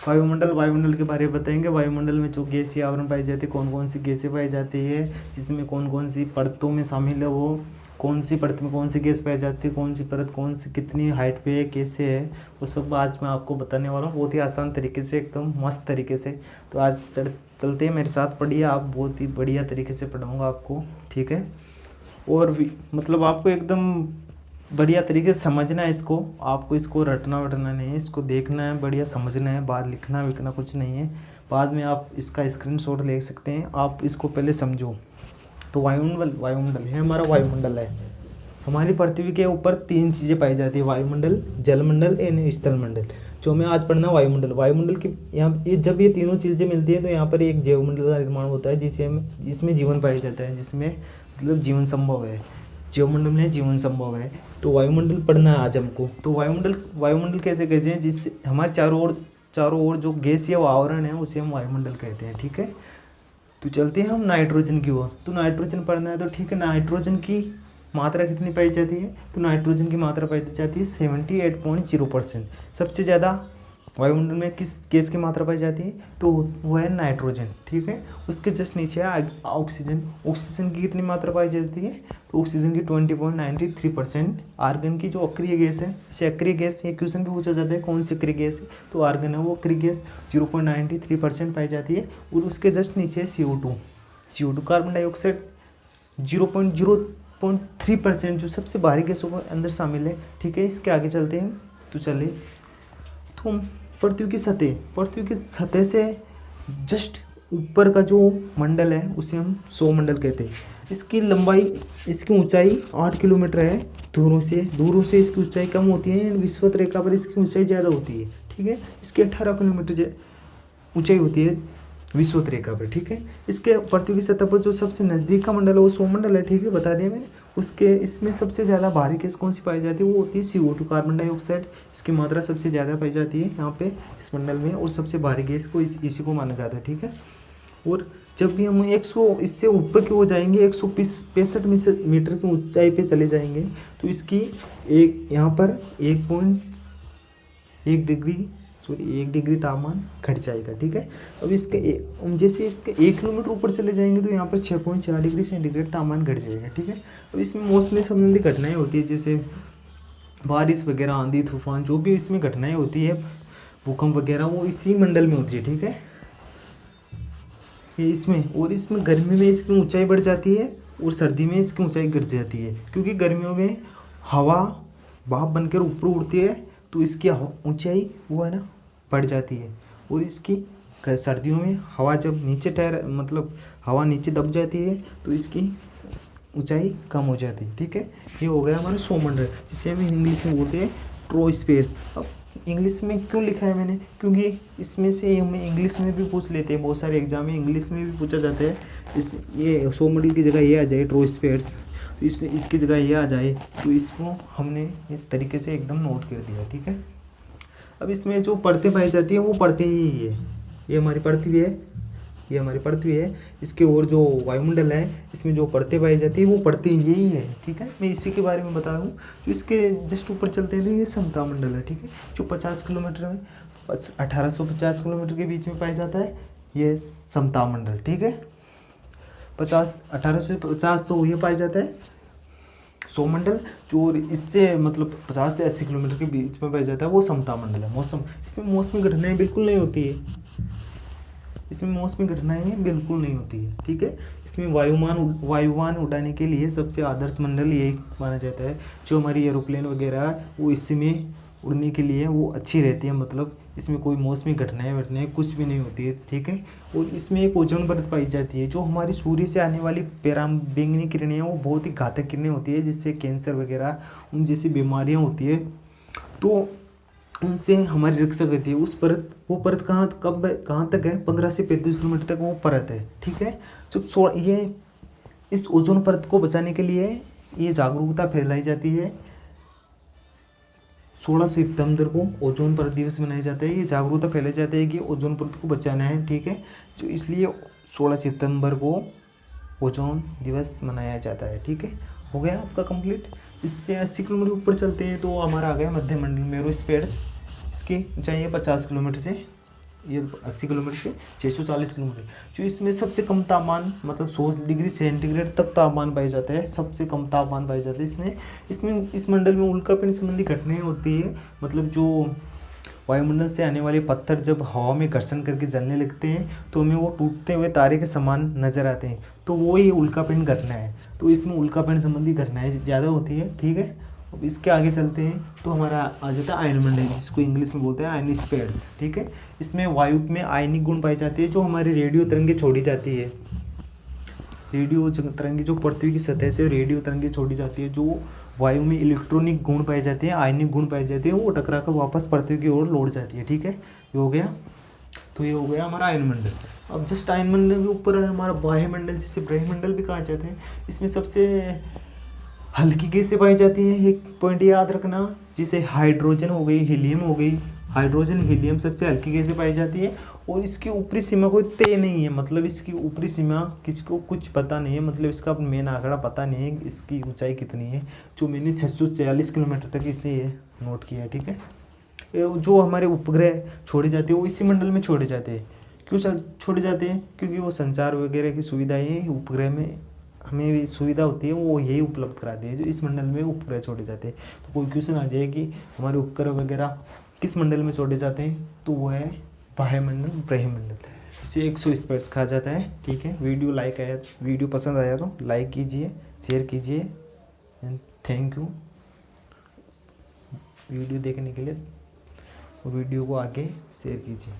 वायुमंडल, वायुमंडल के बारे में बताएंगे। वायुमंडल में जो गैसीय आवरण पाई जाती है, कौन कौन सी गैसें पाई जाती है, जिसमें कौन कौन सी परतों में शामिल है, वो कौन सी परत में कौन सी गैस पाई जाती है, कौन सी परत कौन सी कितनी हाइट पे है, कैसे है, वो सब आज मैं आपको बताने वाला हूँ बहुत ही आसान तरीके से, एकदम मस्त तरीके से। तो आज चलते हैं मेरे साथ, पढ़िए आप, बहुत ही बढ़िया तरीके से पढ़ाऊँगा आपको, ठीक है। और भी मतलब आपको एकदम बढ़िया तरीके से समझना है इसको, आपको इसको रटना वटना नहीं है, इसको देखना है, बढ़िया समझना है, बाहर लिखना विखना कुछ नहीं है। बाद में आप इसका स्क्रीनशॉट ले सकते हैं, आप इसको पहले समझो। तो वायुमंडल, वायुमंडल है हमारा, वायुमंडल है हमारी पृथ्वी के ऊपर 3 चीज़ें पाई जाती है, वायुमंडल, जलमंडल एंड स्थलमंडल। जो मैं आज पढ़ना वायुमंडल, वायुमंडल की यहाँ जब ये तीनों चीज़ें मिलती हैं तो यहाँ पर एक जैवमंडल का निर्माण होता है, जिसमें जीवन पाया जाता है, जिसमें मतलब जीवन संभव है, जीवमंडल में जीवन संभव है। तो वायुमंडल पढ़ना है आज हमको। तो वायुमंडल, वायुमंडल कैसे कहते हैं, जिससे हमारे चारों ओर जो गैसीय आवरण है उसे हम वायुमंडल कहते हैं, ठीक है। तो चलते हैं हम नाइट्रोजन की ओर। तो नाइट्रोजन पढ़ना है तो ठीक है। नाइट्रोजन की मात्रा कितनी पाई जाती है, तो नाइट्रोजन की मात्रा पाई जाती है 78.0%। सबसे ज़्यादा वायुमंडल में किस गैस की मात्रा पाई जाती है, तो वो है नाइट्रोजन, ठीक है। उसके जस्ट नीचे है ऑक्सीजन। ऑक्सीजन की कितनी मात्रा पाई जाती है, तो ऑक्सीजन की 20.93%। आर्गन की जो अक्रिय गैस है, जैसे अक्रिय गैस, ये क्वेश्चन भी पूछा जाता है कौन सी अक्रिय गैस है, तो आर्गन है वो अक्रिय गैस 0.93% पाई जाती है। और उसके जस्ट नीचे है CO2, कार्बन डाइऑक्साइड 0.03%, जो सबसे भारी गैसों के अंदर शामिल है, ठीक है। इसके आगे चलते हैं, तो चलिए। तो पृथ्वी की सतह से जस्ट ऊपर का जो मंडल है उसे हम सौरमंडल कहते हैं। इसकी लंबाई, इसकी ऊंचाई 8 किलोमीटर है। दूरों से इसकी ऊंचाई कम होती है, विषुवत रेखा पर इसकी ऊंचाई ज़्यादा होती है, ठीक है। इसकी 18 किलोमीटर ऊंचाई होती है विषुवत रेखा पर, ठीक है। इसके पृथ्वी की सतह पर जो सबसे नज़दीक का मंडल है वो सौरमंडल है, ठीक है, बता दिया मैंने। उसके इसमें सबसे ज़्यादा भारी गैस कौन सी पाई जाती है, वो होती है CO2, कार्बन डाइऑक्साइड। इसकी मात्रा सबसे ज़्यादा पाई जाती है यहाँ पे इस मंडल में, और सबसे भारी गैस को इसी को माना जाता है, ठीक है। और जब भी हम 100 इससे ऊपर की हो जाएंगे, 165 मीटर की ऊंचाई पे चले जाएंगे, तो इसकी एक यहाँ पर 1 डिग्री तापमान घट जाएगा, ठीक है। अब जैसे इसके 1 किलोमीटर ऊपर चले जाएंगे तो यहाँ पर 6.4 डिग्री सेंटीग्रेड तापमान घट जाएगा, ठीक है। अब इसमें मौसमी संबंधी घटनाएं होती है, जैसे बारिश वगैरह, आंधी तूफान, जो भी इसमें घटनाएं होती है, भूकंप वगैरह, वो इसी मंडल में होती है, ठीक है। ये इसमें गर्मी में इसकी ऊंचाई बढ़ जाती है और सर्दी में इसकी ऊंचाई घट जाती है, क्योंकि गर्मियों में हवा भाप बनकर ऊपर उड़ती है, तो इसकी ऊंचाई वो है ना बढ़ जाती है। और इसकी सर्दियों में हवा जब हवा नीचे दब जाती है, तो इसकी ऊंचाई कम हो जाती है, ठीक है। ये हो गया हमारा सौरमंडल, जिसे हम हिंदी से बोलते हैं ट्रोस्फेयर। अब इंग्लिश में क्यों लिखा है मैंने, क्योंकि इसमें से हमें इंग्लिश में भी पूछ लेते हैं, बहुत सारे एग्जाम में इंग्लिश में भी पूछा जाता है। ये सौरमंडल की जगह ये आ जाए ट्रोस्फेयर, तो इसकी जगह ये आ जाए, तो इसको हमने ये तरीके से एकदम नोट कर दिया, ठीक है। अब इसमें जो परतें पाई जाती है वो परतें ही है, ये हमारी पृथ्वी है, इसके और जो वायुमंडल है इसमें जो परतें पाई जाती है वो परतें यही है, ठीक है। मैं इसी के बारे में बता दूँ। जो इसके जस्ट ऊपर चलते हैं तो ये समता मंडल है, ठीक है, जो 50 किलोमीटर में 1850 किलोमीटर के बीच में पाया जाता है, ये समता मंडल, ठीक है। 1850 तो ये पाया जाता है सौरमंडल, जो इससे 50 से 80 किलोमीटर के बीच में पाया जाता है वो समता मंडल है। इसमें मौसमी घटनाएं बिल्कुल नहीं होती है, ठीक है। इसमें वायुयान उड़ाने के लिए सबसे आदर्श मंडल यही माना जाता है। जो हमारी एरोप्लेन वगैरह वो इसमें उड़ने के लिए वो अच्छी रहती है, इसमें कोई मौसमी घटनाएं कुछ भी नहीं होती है, ठीक है। और इसमें एक ओजोन परत पाई जाती है। जो हमारी सूर्य से आने वाली पराबैंगनी किरणें हैं वो बहुत ही घातक किरणें होती है, जिससे कैंसर वगैरह उन जैसी बीमारियां होती है, तो उनसे हमारी रक्षा करती है। वो परत कहाँ तक है, 15 से 35 किलोमीटर तक वो परत है, ठीक है। जब ये इस ओजोन परत को बचाने के लिए ये जागरूकता फैलाई जाती है। 16 सितंबर को ओजोन परत दिवस मनाया जाता है। ये जागरूकता फैलाई जाती है कि ओजोन परत को बचाना है, ठीक है। जो इसलिए 16 सितंबर को ओजोन दिवस मनाया जाता है, ठीक है। हो गया आपका कंप्लीट। इससे 80 किलोमीटर ऊपर चलते हैं तो हमारा आ गया मध्यमंडल मेरोस्फेयर। इसकी ऊंचाई है 50 किलोमीटर से ये 80 किलोमीटर से 640 किलोमीटर, जो इसमें सबसे कम तापमान मतलब 100 डिग्री सेंटीग्रेड तक तापमान पाया जाता है, सबसे कम तापमान पाया जाता है इसमें। इस मंडल में उल्कापिंड संबंधी घटनाएं होती है, मतलब जो वायुमंडल से आने वाले पत्थर जब हवा में घर्षण करके जलने लगते हैं तो हमें वो टूटते हुए तारे के समान नजर आते हैं, तो वो ही उल्कापिंड घटना है। तो इसमें उल्कापिंड संबंधी घटनाएं ज़्यादा होती है, ठीक है। अब इसके आगे चलते हैं तो हमारा आ जाता है आयनमंडल, जिसको इंग्लिश में बोलते हैं आयनिस्फीयर्स, ठीक है। इसमें वायु में आयनिक गुण पाई जाती है, जो हमारी रेडियो तरंगें छोड़ी जाती है, रेडियो तरंगें जो पृथ्वी की सतह से रेडियो तरंगें छोड़ी जाती है, जो वायु में इलेक्ट्रॉनिक गुण पाए जाते हैं, आयनिक गुण पाए जाते हैं, वो टकरा कर वापस पृथ्वी की ओर लौट जाती है, ठीक है। ये हो गया, तो ये हो गया हमारा आयनमंडल। अब जस्ट आयनमंडल के ऊपर है हमारा वायुमंडल, जिसे ब्रह्मंडल भी कहा जाता है। इसमें सबसे हल्की गैसें पाई जाती हैं, एक पॉइंट याद रखना, जिसे हाइड्रोजन हो गई, हीलियम हो गई, हाइड्रोजन हीलियम सबसे हल्की गैसें पाई जाती है। और इसकी ऊपरी सीमा कोई तय नहीं है, मतलब इसकी ऊपरी सीमा किसी को कुछ पता नहीं है, मतलब इसका मेन आंकड़ा पता नहीं है इसकी ऊंचाई कितनी है, जो मैंने 646 किलोमीटर तक इसे नोट किया है, ठीक है। जो हमारे उपग्रह छोड़े जाते हैं वो इसी मंडल में छोड़े जाते हैं। क्यों छोड़े जाते हैं? क्योंकि वो संचार वगैरह की सुविधाएँ उपग्रह में हमें भी सुविधा होती है, वो यही उपलब्ध कराती है, जो इस मंडल में उपग्रह छोड़े जाते हैं। तो कोई क्वेश्चन आ जाए कि हमारे उपग्रह वगैरह किस मंडल में छोड़े जाते हैं, तो वो है वायुमंडल, ब्रह्मंडल, जिसे 100 स्पेस कहा जाता है, ठीक है। वीडियो पसंद आया तो लाइक कीजिए, शेयर कीजिए एंड थैंक यू वीडियो देखने के लिए। वीडियो को आगे शेयर कीजिए।